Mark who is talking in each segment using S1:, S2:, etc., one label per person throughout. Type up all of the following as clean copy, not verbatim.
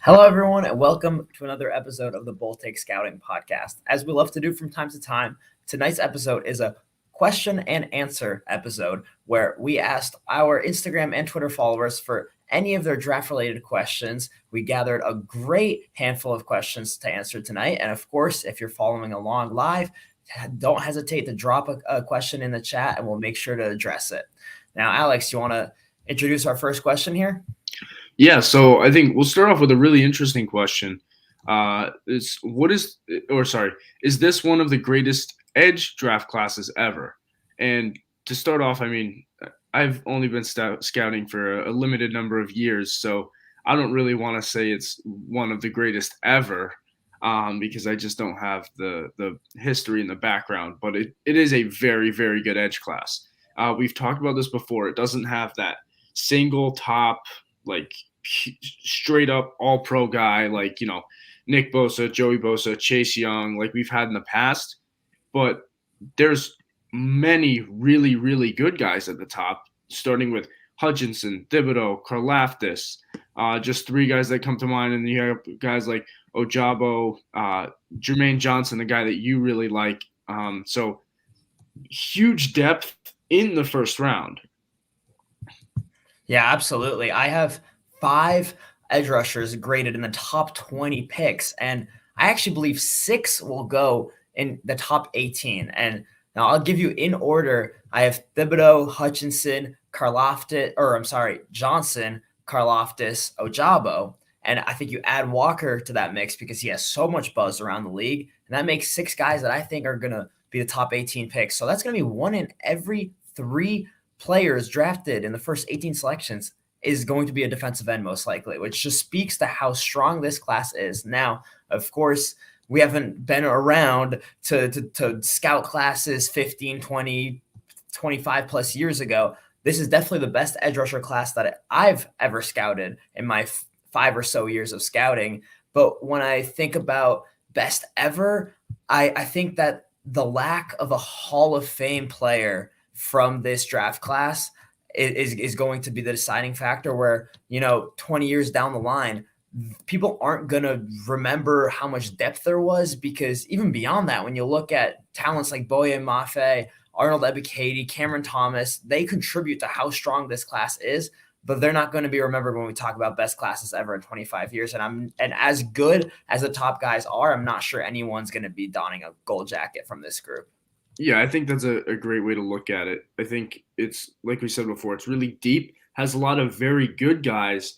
S1: Hello, everyone, and welcome to another episode of the Bull Take Scouting podcast. As we love to do from time to time, tonight's episode is a question and answer episode where we asked our Instagram and Twitter followers for any of their draft related questions. We gathered a great handful of questions to answer tonight. And of course, if you're following along live, don't hesitate to drop a question in the chat and we'll make sure to address it. Now, Alex, you want to introduce our first question here?
S2: Yeah, so I think we'll start off with a really interesting question. Is this one of the greatest edge draft classes ever? And to start off, I mean, I've only been scouting for a limited number of years, so I don't really want to say it's one of the greatest ever, because I just don't have the history and the background. But it is a very, very good edge class. We've talked about this before. It doesn't have that single top, like, straight up all pro guy like, Nick Bosa, Joey Bosa, Chase Young, like we've had in the past. But there's many really, really good guys at the top, starting with Hutchinson, Thibodeau, Karlaftis, just three guys that come to mind. And you have guys like Ojabo, Jermaine Johnson, the guy that you really like. So huge depth in the first round.
S1: Yeah, absolutely. I have 5 edge rushers graded in the top 20 picks, and I actually believe 6 will go in the top 18. And now I'll give you in order. I have Thibodeau, Hutchinson, Johnson, Karlaftis, Ojabo. And I think you add Walker to that mix because he has so much buzz around the league. And that makes 6 guys that I think are going to be the top 18 picks. So that's going to be 1 in every 3 players drafted in the first 18 selections is going to be a defensive end most likely, which just speaks to how strong this class is. Now, of course, we haven't been around to scout classes 15, 20, 25 plus years ago. This is definitely the best edge rusher class that I've ever scouted in my 5 or so years of scouting. But when I think about best ever, I think that the lack of a Hall of Fame player from this draft class is going to be the deciding factor where, 20 years down the line, people aren't going to remember how much depth there was, because even beyond that, when you look at talents like Boye Mafe, Arnold Ebiketie, Cameron Thomas, they contribute to how strong this class is, but they're not going to be remembered when we talk about best classes ever in 25 years. And as good as the top guys are, I'm not sure anyone's going to be donning a gold jacket from this group.
S2: Yeah, I think that's a great way to look at it. I think it's, like we said before, it's really deep, has a lot of very good guys,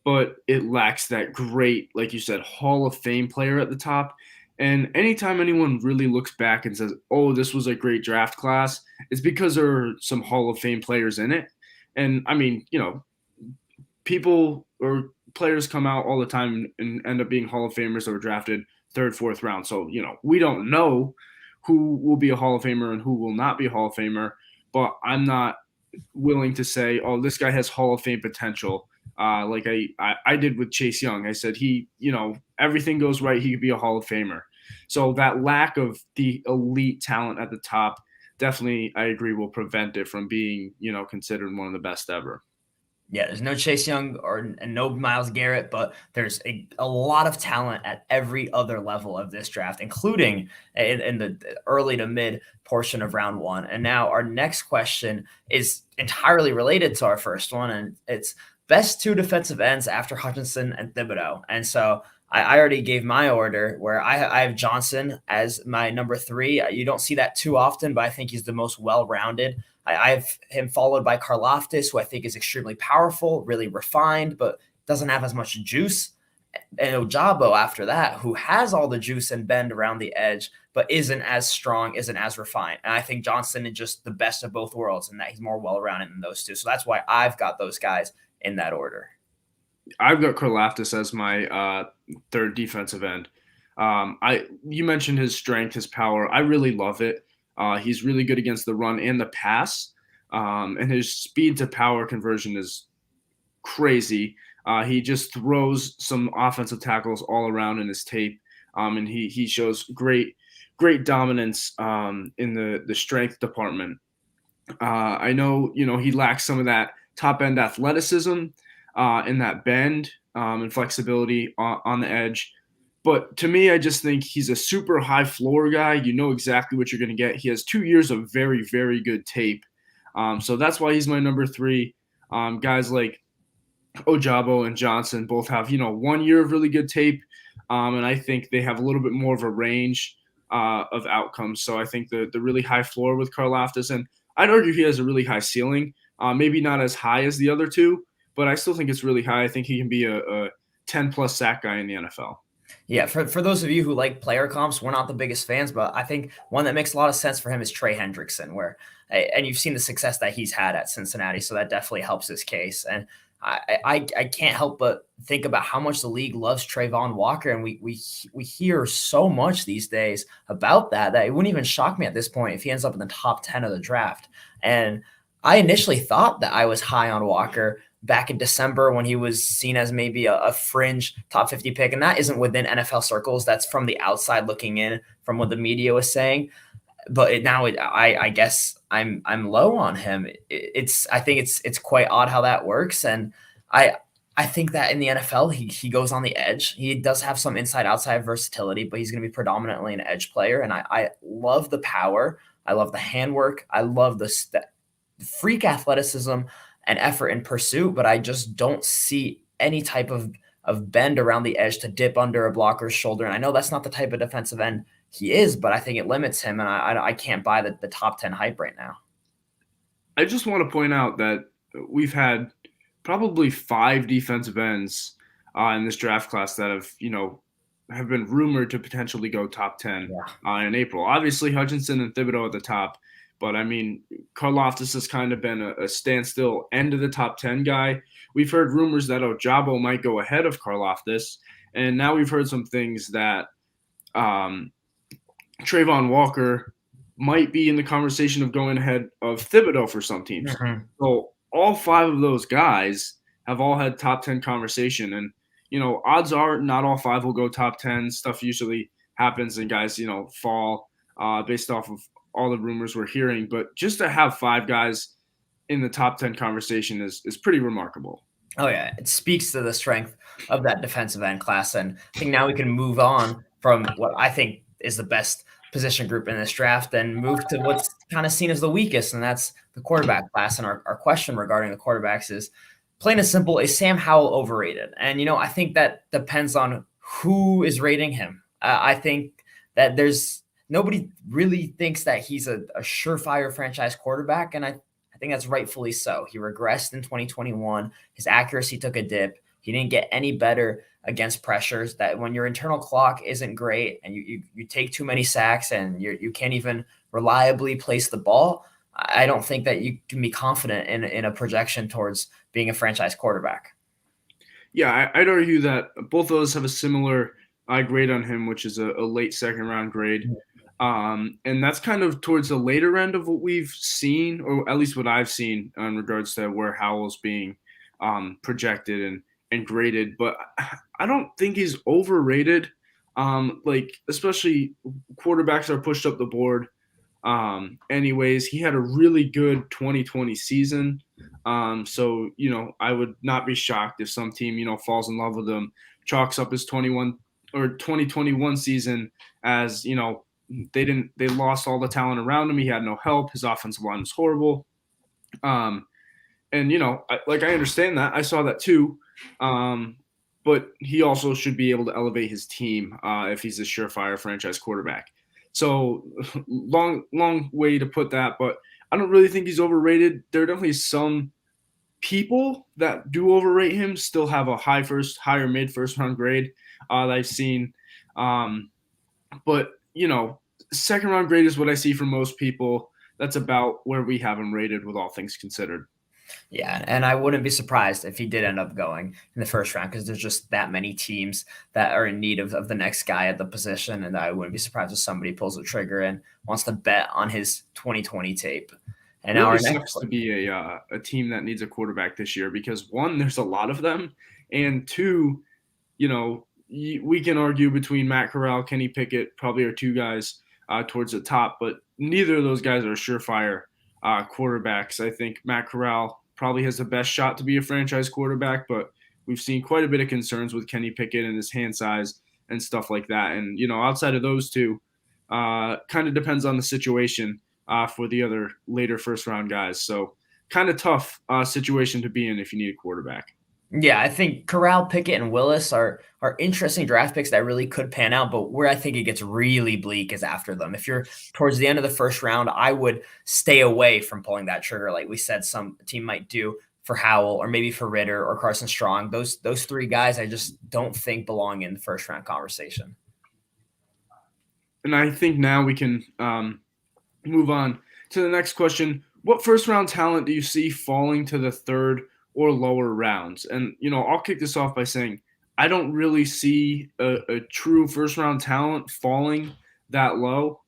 S2: but it lacks that great, like you said, Hall of Fame player at the top. And anytime anyone really looks back and says, oh, this was a great draft class, it's because there are some Hall of Fame players in it. And I mean, people or players come out all the time and end up being Hall of Famers that were drafted 3rd, 4th round. So, we don't know who will be a Hall of Famer and who will not be a Hall of Famer, but I'm not willing to say, oh, this guy has Hall of Fame potential. Like I did with Chase Young. I said everything goes right, he could be a Hall of Famer. So that lack of the elite talent at the top, definitely, I agree, will prevent it from being, considered one of the best ever.
S1: Yeah, there's no Chase Young and no Myles Garrett, but there's a lot of talent at every other level of this draft, including in the early to mid portion of round 1. And now our next question is entirely related to our first one, and it's best 2 defensive ends after Hutchinson and Thibodeau. And so I already gave my order where I have Johnson as my number 3. You don't see that too often, but I think he's the most well-rounded. I have him followed by Karlaftis, who I think is extremely powerful, really refined, but doesn't have as much juice. And Ojabo after that, who has all the juice and bend around the edge, but isn't as strong, isn't as refined. And I think Johnson is just the best of both worlds in that he's more well-rounded than those two. So that's why I've got those guys in that order.
S2: I've got Karlaftis as my 3rd defensive end. You mentioned his strength, his power. I really love it. He's really good against the run and the pass, and his speed to power conversion is crazy. He just throws some offensive tackles all around in his tape, and he shows great dominance in the strength department. I know he lacks some of that top end athleticism in that bend, and flexibility on the edge. But to me, I just think he's a super high floor guy. You know exactly what you're going to get. He has 2 years of very, very good tape. So that's why he's my number three. Guys like Ojabo and Johnson both have, 1 year of really good tape. And I think they have a little bit more of a range of outcomes. So I think the really high floor with Karlaftis, and I'd argue he has a really high ceiling. Maybe not as high as the other two, but I still think it's really high. I think he can be a 10 plus sack guy in the NFL.
S1: Yeah, for those of you who like player comps, we're not the biggest fans, but I think one that makes a lot of sense for him is Trey Hendrickson, and you've seen the success that he's had at Cincinnati, so that definitely helps his case. And I can't help but think about how much the league loves Trayvon Walker, and we hear so much these days about that it wouldn't even shock me at this point if he ends up in the top 10 of the draft. And I initially thought that I was high on Walker back in December when he was seen as maybe a fringe top 50 pick. And that isn't within NFL circles. That's from the outside looking in from what the media was saying. But I guess I'm low on him. I think it's quite odd how that works. And I think that in the NFL, he goes on the edge. He does have some inside outside versatility, but he's going to be predominantly an edge player. And I love the power. I love the handwork. I love the freak athleticism and effort in pursuit, but I just don't see any type of bend around the edge to dip under a blocker's shoulder. And I know that's not the type of defensive end he is, but I think it limits him, and I can't buy the top 10 hype right now.
S2: I just want to point out that we've had probably 5 defensive ends in this draft class that have been rumored to potentially go top 10 in April. Obviously, Hutchinson and Thibodeau at the top. But, I mean, Karlaftis has kind of been a standstill end of the top 10 guy. We've heard rumors that Ojabo might go ahead of Karlaftis. And now we've heard some things that Trayvon Walker might be in the conversation of going ahead of Thibodeau for some teams. Mm-hmm. So all 5 of those guys have all had top 10 conversation. And, odds are not all 5 will go top 10. Stuff usually happens and guys, fall based off of all the rumors we're hearing, but just to have 5 guys in the top 10 conversation is pretty remarkable.
S1: Oh yeah. It speaks to the strength of that defensive end class. And I think now we can move on from what I think is the best position group in this draft and move to what's kind of seen as the weakest. And that's the quarterback class. And our question regarding the quarterbacks is plain and simple, is Sam Howell overrated? And, I think that depends on who is rating him. I think that nobody really thinks that he's a surefire franchise quarterback, and I think that's rightfully so. He regressed in 2021. His accuracy took a dip. He didn't get any better against pressures. That when your internal clock isn't great and you take too many sacks and you can't even reliably place the ball, I don't think that you can be confident in a projection towards being a franchise quarterback.
S2: Yeah, I'd argue that both of those have a similar grade on him, which is a late second round grade. And that's kind of towards the later end of what we've seen, or at least what I've seen in regards to where Howell's being projected and graded. But I don't think he's overrated. Especially quarterbacks are pushed up the board. Anyways, he had a really good 2020 season. So, I would not be shocked if some team, falls in love with him, chalks up his 2021 season as, they lost all the talent around him. He had no help. His offensive line was horrible. I understand that. I saw that too. But he also should be able to elevate his team if he's a surefire franchise quarterback. So long way to put that, but I don't really think he's overrated. There are definitely some people that do overrate him, still have a higher mid first round grade that I've seen. But second round grade is what I see from most people. That's about where we have him rated with all things considered.
S1: Yeah, and I wouldn't be surprised if he did end up going in the first round because there's just that many teams that are in need of the next guy at the position, and I wouldn't be surprised if somebody pulls the trigger and wants to bet on his 2020 tape. And
S2: now it really sucks to be a team that needs a quarterback this year because, 1, there's a lot of them, and 2, we can argue between Matt Corral, Kenny Pickett, probably are 2 guys towards the top, but neither of those guys are surefire quarterbacks. I think Matt Corral probably has the best shot to be a franchise quarterback, but we've seen quite a bit of concerns with Kenny Pickett and his hand size and stuff like that. And, outside of those two, kind of depends on the situation for the other later first round guys. So kind of tough situation to be in if you need a quarterback.
S1: Yeah, I think Corral, Pickett, and Willis are interesting draft picks that really could pan out, but where I think it gets really bleak is after them. If you're towards the end of the first round, I would stay away from pulling that trigger, like we said some team might do for Howell or maybe for Ritter or Carson Strong. Those three guys I just don't think belong in the first round conversation.
S2: And I think now we can move on to the next question. What first round talent do you see falling to the third or lower rounds? And, I'll kick this off by saying I don't really see a true first round talent falling that low.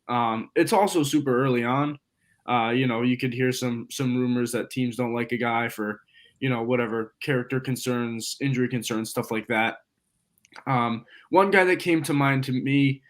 S2: It's also super early on. You could hear some rumors that teams don't like a guy for, whatever character concerns, injury concerns, stuff like that. One guy that came to mind to me,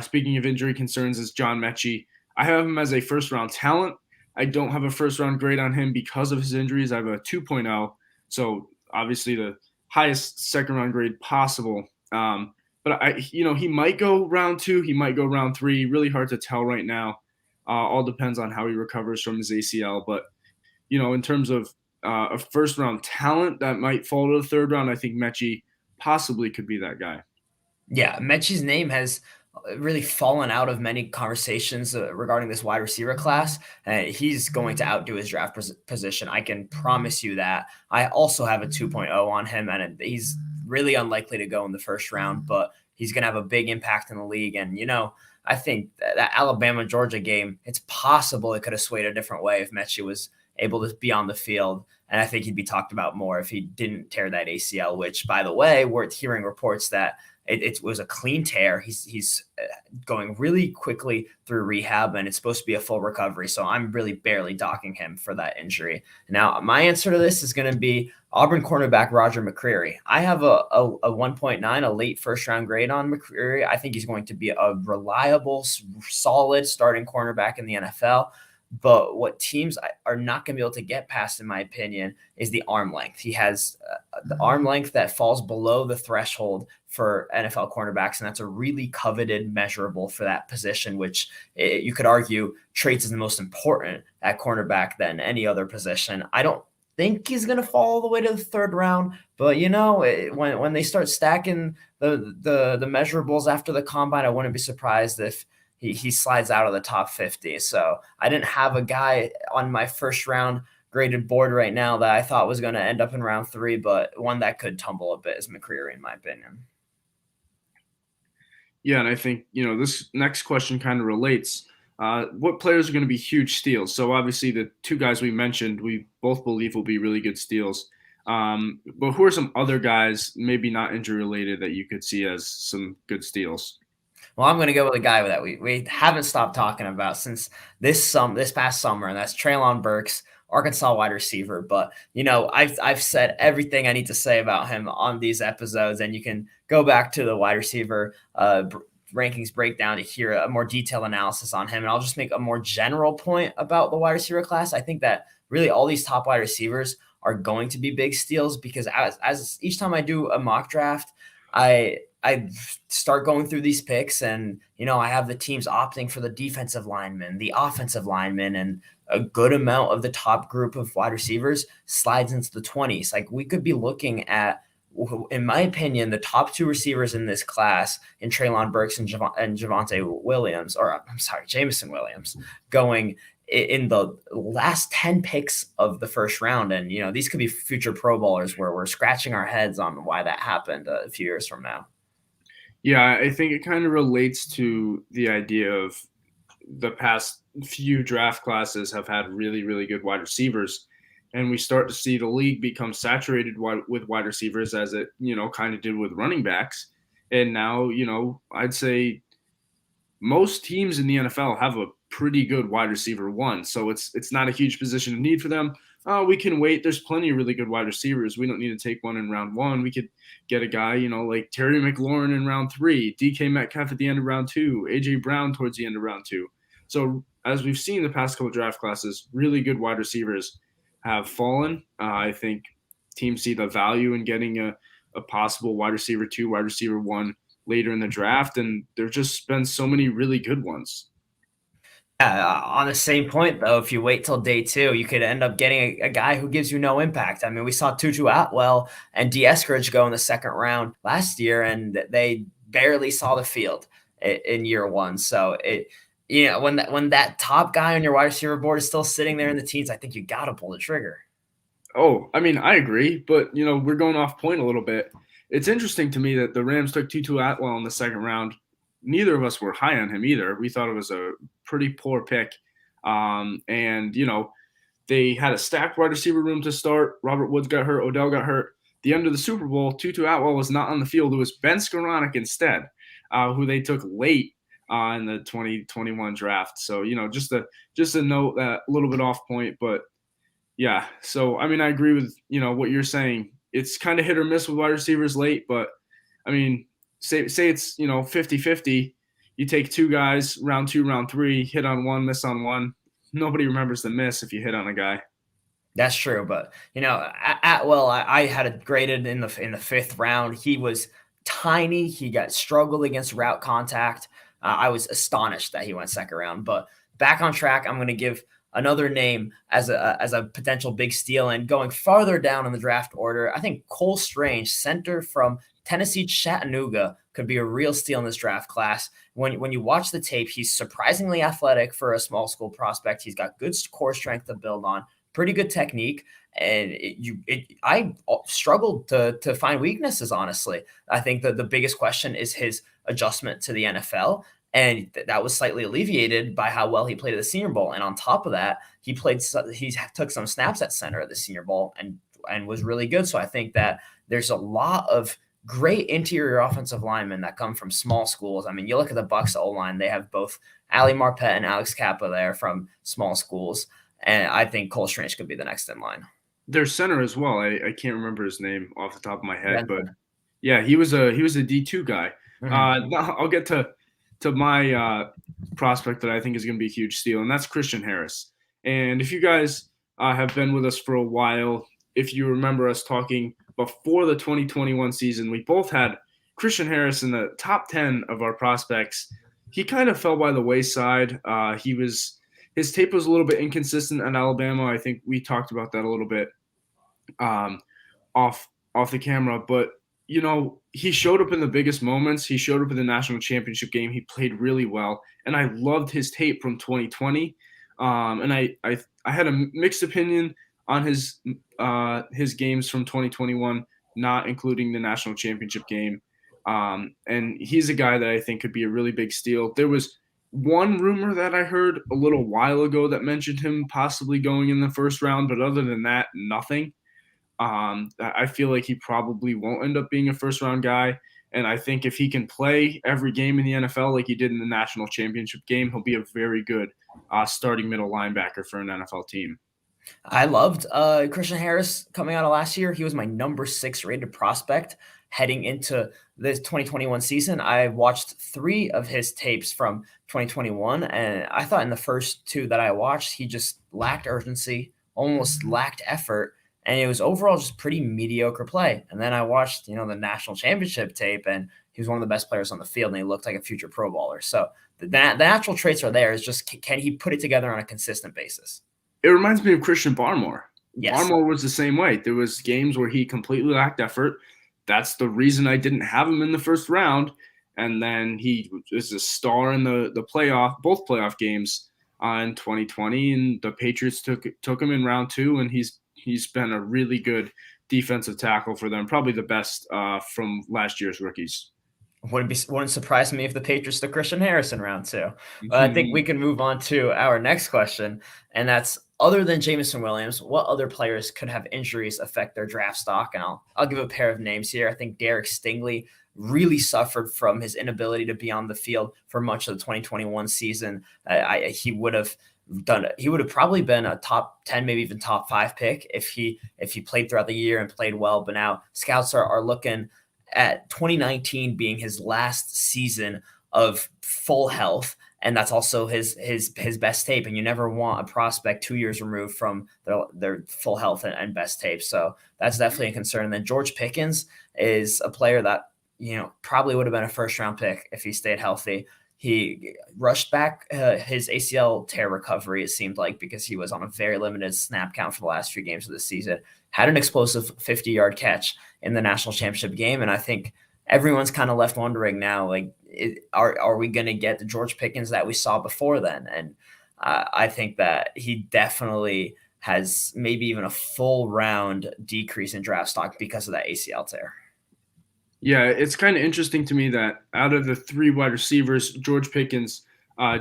S2: speaking of injury concerns, is John Metchi. I have him as a first round talent. I don't have a first round grade on him because of his injuries. I have a 2.0, so obviously the highest second round grade possible. But he might go round 2, he might go round 3. Really hard to tell right now. All depends on how he recovers from his ACL. But in terms of a first round talent that might fall to the third round, I think Metchi possibly could be that guy.
S1: Yeah, Metchi's name has really fallen out of many conversations regarding this wide receiver class. He's going to outdo his draft position. I can promise you that. I also have a 2.0 on him, and he's really unlikely to go in the first round, but he's going to have a big impact in the league. And, I think that Alabama-Georgia game, it's possible it could have swayed a different way if Metchi was able to be on the field. And I think he'd be talked about more if he didn't tear that ACL, which, by the way, we're hearing reports that it was a clean tear. He's going really quickly through rehab, and it's supposed to be a full recovery. So I'm really barely docking him for that injury. Now, my answer to this is going to be Auburn cornerback Roger McCreary. I have a 1.9, a late first round grade on McCreary. I think he's going to be a reliable, solid starting cornerback in the NFL. But what teams are not going to be able to get past, in my opinion, is the arm length. He has the arm length that falls below the threshold for NFL cornerbacks, and that's a really coveted measurable for that position, which you could argue traits is the most important at cornerback than any other position. I don't think he's going to fall all the way to the third round, but when they start stacking the measurables after the combine, I wouldn't be surprised if he slides out of the top 50. So I didn't have a guy on my first round graded board right now that I thought was going to end up in round 3, but one that could tumble a bit is McCreary, in my opinion.
S2: Yeah, and I think, this next question kind of relates. What players are going to be huge steals? So obviously the two guys we mentioned, we both believe will be really good steals. But who are some other guys, maybe not injury related, that you could see as some good steals?
S1: Well, I'm going to go with a guy that we haven't stopped talking about since this past summer, and that's Treylon Burks, Arkansas wide receiver. But I've said everything I need to say about him on these episodes, and you can go back to the wide receiver rankings breakdown to hear a more detailed analysis on him. And I'll just make a more general point about the wide receiver class. I think that really all these top wide receivers are going to be big steals because as each time I do a mock draft, I start going through these picks and, I have the teams opting for the defensive linemen, the offensive linemen, and a good amount of the top group of wide receivers slides into the 20s. Like we could be looking at, in my opinion, the top 2 receivers in this class in Treylon Burks and Javonte Williams, or I'm sorry, Jameson Williams, going in the last 10 picks of the first round. And, these could be future Pro Bowlers where we're scratching our heads on why that happened a few years from now.
S2: Yeah, I think it kind of relates to the idea of the past few draft classes have had really, really good wide receivers. And we start to see the league become saturated with wide receivers as it, kind of did with running backs. And now, I'd say most teams in the NFL have a pretty good wide receiver one. So it's not a huge position of need for them. We can wait. There's plenty of really good wide receivers. We don't need to take one in round 1. We could get a guy, like Terry McLaurin in round 3, DK Metcalf at the end of round 2, AJ Brown towards the end of round 2. So as we've seen the past couple draft classes, really good wide receivers have fallen. I think teams see the value in getting a possible wide receiver 2, wide receiver 1 later in the draft. And there's just been so many really good ones.
S1: On the same point, though, if you wait till day two, you could end up getting a guy who gives you no impact. I mean, we saw Tutu Atwell and D. Eskridge go in the second round last year, and they barely saw the field in year one. So when that top guy on your wide receiver board is still sitting there in the teens, I think you got to pull the trigger.
S2: Oh, I mean, I agree, but we're going off point a little bit. It's interesting to me that the Rams took Tutu Atwell in the second round. Neither of us were high on him either. We thought it was a pretty poor pick. And they had a stacked wide receiver room to start. Robert Woods got hurt. Odell got hurt. The end of the Super Bowl, Tutu Atwell was not on the field. It was Ben Skoranek instead, who they took late in the 2021 draft. So, just a note that a little bit off point, but yeah. So, I mean, I agree with, what you're saying. It's kind of hit or miss with wide receivers late, but I mean, say it's 50-50. You take two guys, round 2, round 3, hit on one, miss on one. Nobody remembers the miss if you hit on a guy.
S1: That's true, but Atwell, I had it graded in the 5th round. He was tiny. He struggled against route contact. I was astonished that he went second round. But back on track, I'm going to give another name as a potential big steal. And going farther down in the draft order, I think Cole Strange, center from Tennessee Chattanooga, could be a real steal in this draft class. When you watch the tape, he's surprisingly athletic for a small school prospect. He's got good core strength to build on, pretty good technique, and I struggled to find weaknesses, honestly. I think that the biggest question is his adjustment to the NFL, and that was slightly alleviated by how well he played at the Senior Bowl. And on top of that, he took some snaps at center at the Senior Bowl and was really good. So I think that there's a lot of great interior offensive linemen that come from small schools. I mean, you look at the Bucs O-line, they have both Ali Marpet and Alex Kappa there from small schools. And I think Cole Strange could be the next in line.
S2: Their center as well. I can't remember his name off the top of my head, but yeah, he was a D2 guy. Mm-hmm. Now I'll get to my prospect that I think is going to be a huge steal, and that's Christian Harris. And if you guys have been with us for a while, if you remember us talking before the 2021 season, we both had Christian Harris in the top 10 of our prospects. He kind of fell by the wayside. His tape was a little bit inconsistent at Alabama. I think we talked about that a little bit off the camera. But, he showed up in the biggest moments. He showed up in the national championship game. He played really well. And I loved his tape from 2020. And I had a mixed opinion on his games from 2021, not including the national championship game. And he's a guy that I think could be a really big steal. There was one rumor that I heard a little while ago that mentioned him possibly going in the first round, but other than that, nothing. I feel like he probably won't end up being a first round guy. And I think if he can play every game in the NFL like he did in the national championship game, he'll be a very good starting middle linebacker for an NFL team.
S1: I loved Christian Harris coming out of last year. He was my number 6 rated prospect heading into this 2021 season. I watched 3 of his tapes from 2021, and I thought in the first 2 that I watched, he just lacked urgency, almost lacked effort, and it was overall just pretty mediocre play. And then I watched, the national championship tape, and he was one of the best players on the field, and he looked like a future Pro Bowler. So the natural traits are there. It's just, can he put it together on a consistent basis?
S2: It reminds me of Christian Barmore.
S1: Yes.
S2: Barmore was the same way. There was games where he completely lacked effort. That's the reason I didn't have him in the first round. And then he was a star in both playoff games in 2020. And the Patriots took him in round 2, and he's been a really good defensive tackle for them, probably the best from last year's rookies.
S1: Wouldn't surprise me if the Patriots took Christian Harris in round 2. Mm-hmm. I think we can move on to our next question, and that's, other than Jameson Williams, what other players could have injuries affect their draft stock? And I'll give a pair of names here. I think Derek Stingley really suffered from his inability to be on the field for much of the 2021 season. He would have probably been a top 10, maybe even top 5 pick if he played throughout the year and played well. But now scouts are looking at 2019 being his last season of full health. and that's also his best tape. And you never want a prospect 2 years removed from their full health and best tape. So that's definitely a concern. And then George Pickens is a player that probably would have been a first round pick if he stayed healthy. He rushed back his ACL tear recovery, it seemed like, because he was on a very limited snap count for the last few games of the season. Had an explosive 50-yard catch in the national championship game, and I think everyone's kind of left wondering now, like, are we going to get the George Pickens that we saw before then? And I think that he definitely has maybe even a full round decrease in draft stock because of that ACL tear.
S2: Yeah, it's kind of interesting to me that out of the 3 wide receivers, George Pickens,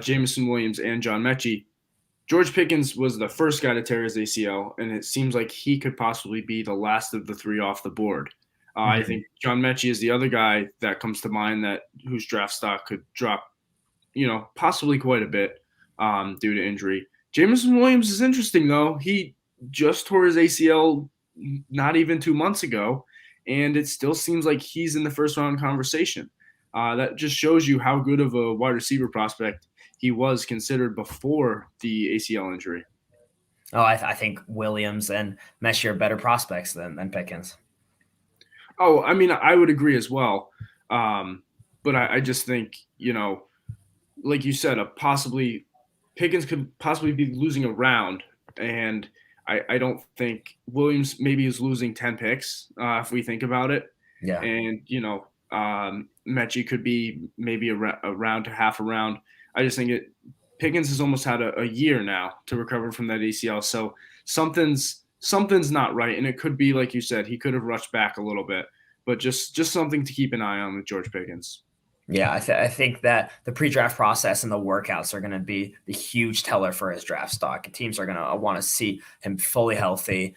S2: Jameson Williams, and John Metchi, George Pickens was the first guy to tear his ACL, and it seems like he could possibly be the last of the 3 off the board. I think John Metchi is the other guy that comes to mind whose draft stock could drop, possibly quite a bit due to injury. Jameson Williams is interesting, though. He just tore his ACL not even 2 months ago, and it still seems like he's in the first round conversation. That just shows you how good of a wide receiver prospect he was considered before the ACL injury.
S1: Oh, I think Williams and Metchi are better prospects than Pickens.
S2: Oh, I mean, I would agree as well. But I just think, like you said, Pickens could possibly be losing a round, and I don't think Williams maybe is losing 10 picks if we think about it.
S1: Yeah.
S2: And, Metchi could be maybe a round to half a round. I just think Pickens has almost had a year now to recover from that ACL. So something's not right. And it could be, like you said, he could have rushed back a little bit, but just something to keep an eye on with George Pickens.
S1: Yeah, I think that the pre-draft process and the workouts are going to be the huge teller for his draft stock. Teams are going to want to see him fully healthy,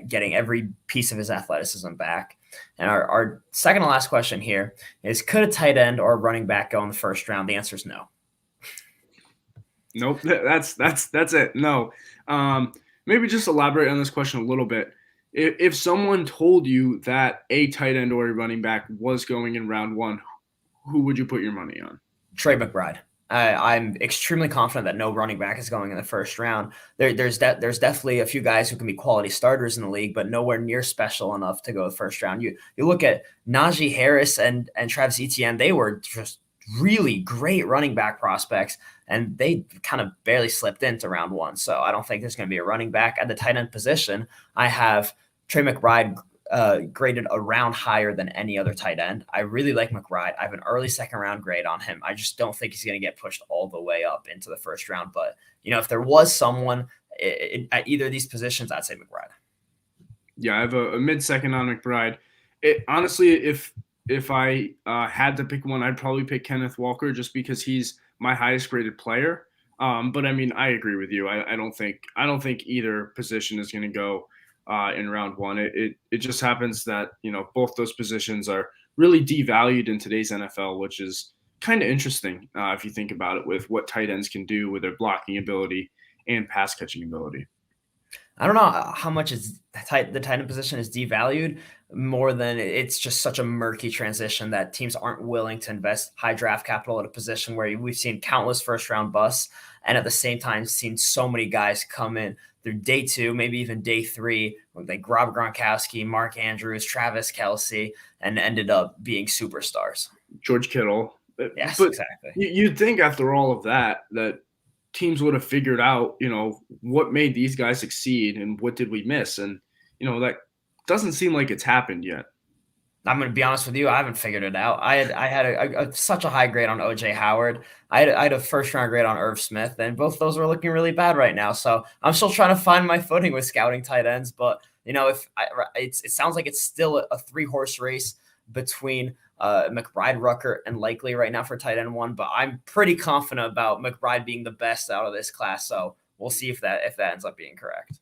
S1: getting every piece of his athleticism back. And our second to last question here is, could a tight end or a running back go in the first round? The answer is no.
S2: Nope, that's it. No. Maybe just elaborate on this question a little bit. If someone told you that a tight end or a running back was going in round 1, who would you put your money on?
S1: Trey Mcbride. I'm extremely confident that no running back is going in the first round. There's definitely a few guys who can be quality starters in the league, but nowhere near special enough to go the first round. You look at Najee Harris and Travis Etienne; they were just really great running back prospects, and they kind of barely slipped into round 1. So I don't think there's going to be a running back at the tight end position. I have Trey Mcbride graded a round higher than any other tight end. I really like Mcbride. I have an early second round grade on him. I just don't think he's going to get pushed all the way up into the first round. But, if there was someone at either of these positions, I'd say Mcbride.
S2: Yeah, I have a mid-second on Mcbride. Honestly, if I had to pick one, I'd probably pick Kenneth Walker just because he's my highest graded player. But I mean, I agree with you. I don't think either position is going to go in round 1. It just happens that both those positions are really devalued in today's NFL, which is kind of interesting if you think about it, with what tight ends can do with their blocking ability and pass catching ability.
S1: I don't know how much the tight end position is devalued, more than it's just such a murky transition that teams aren't willing to invest high draft capital at a position where we've seen countless first round busts, and at the same time seen so many guys come in through day 2, maybe even day 3, like Rob Gronkowski, Mark Andrews, Travis Kelce, and ended up being superstars.
S2: George Kittle.
S1: Yes,
S2: but
S1: exactly.
S2: You'd think after all of that teams would have figured out, what made these guys succeed and what did we miss. And, that doesn't seem like it's happened yet.
S1: I'm going to be honest with you. I haven't figured it out. I had such a high grade on OJ Howard. I had a first round grade on Irv Smith, and both those are looking really bad right now. So I'm still trying to find my footing with scouting tight ends. But, it sounds like it's still a 3-horse race between McBride, Rucker, and Likely right now for tight end 1, but I'm pretty confident about McBride being the best out of this class. So we'll see if that ends up being correct.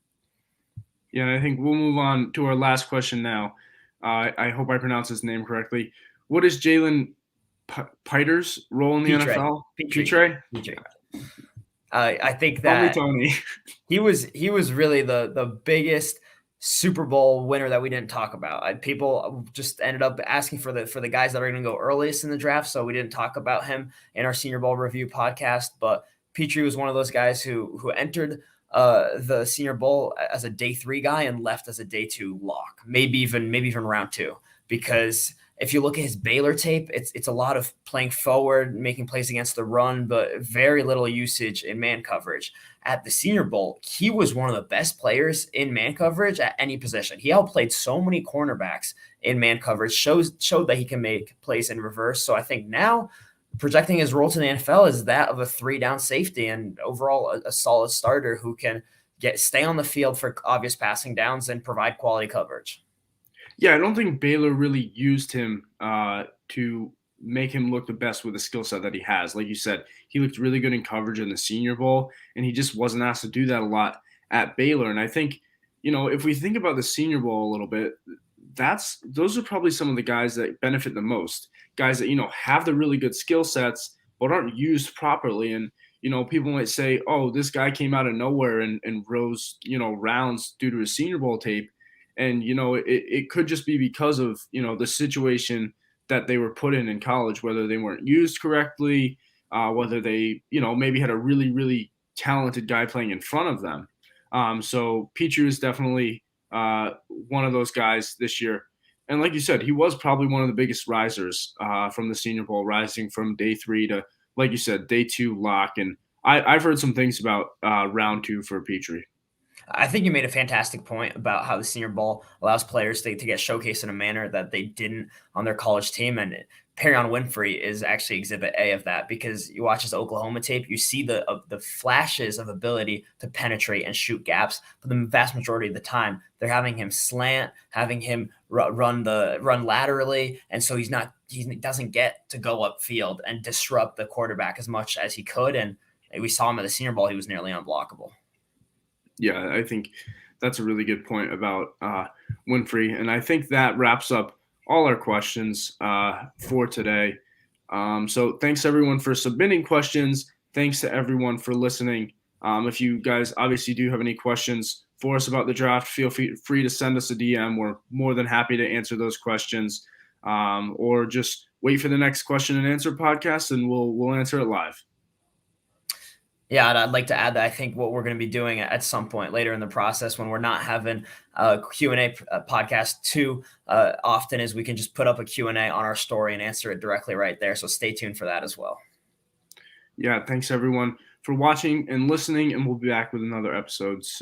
S2: Yeah, I think we'll move on to our last question now. I hope I pronounce his name correctly. What is Jalen Piter's role in the NFL? Petre?
S1: I think that
S2: Tony.
S1: he was really the biggest Super Bowl winner that we didn't talk about. People just ended up asking for the guys that are going to go earliest in the draft, so we didn't talk about him in our Senior Bowl review podcast. But Petrie was one of those guys who entered the Senior Bowl as a day 3 guy and left as a day 2 lock, maybe even round 2. Because if you look at his Baylor tape, it's a lot of playing forward, making plays against the run, but very little usage in man coverage. At the Senior Bowl, he was one of the best players in man coverage at any position. He outplayed so many cornerbacks in man coverage, showed that he can make plays in reverse. So I think now projecting his role to the NFL is that of a 3-down safety and overall a solid starter who can stay on the field for obvious passing downs and provide quality coverage.
S2: Yeah, I don't think Baylor really used him to make him look the best with the skill set that he has. Like you said, he looked really good in coverage in the Senior Bowl, and he just wasn't asked to do that a lot at Baylor. And I think, if we think about the Senior Bowl a little bit, those are probably some of the guys that benefit the most. Guys that, have the really good skill sets, but aren't used properly. And, people might say, oh, this guy came out of nowhere and rose, rounds due to his Senior Bowl tape. And, it could just be because of, the situation that they were put in college, whether they weren't used correctly, whether they, maybe had a really, really talented guy playing in front of them. So Petrie is definitely one of those guys this year. And like you said, he was probably one of the biggest risers from the Senior Bowl, rising from day 3 to, like you said, day 2 lock. And I've heard some things about round 2 for Petrie.
S1: I think you made a fantastic point about how the Senior Bowl allows players to get showcased in a manner that they didn't on their college team. And Perrion Winfrey is actually exhibit A of that, because you watch his Oklahoma tape, you see the flashes of ability to penetrate and shoot gaps. But the vast majority of the time, they're having him slant, having him run laterally. And so he doesn't get to go upfield and disrupt the quarterback as much as he could. And we saw him at the Senior Bowl. He was nearly unblockable.
S2: Yeah, I think that's a really good point about Winfrey. And I think that wraps up all our questions for today. So thanks everyone for submitting questions. Thanks to everyone for listening. If you guys obviously do have any questions for us about the draft, feel free to send us a DM. We're more than happy to answer those questions, or just wait for the next question and answer podcast and we'll answer it live.
S1: Yeah, and I'd like to add that I think what we're going to be doing at some point later in the process, when we're not having a Q&A podcast too often, is we can just put up a Q&A on our story and answer it directly right there. So stay tuned for that as well.
S2: Yeah, thanks everyone for watching and listening, and we'll be back with another episode soon.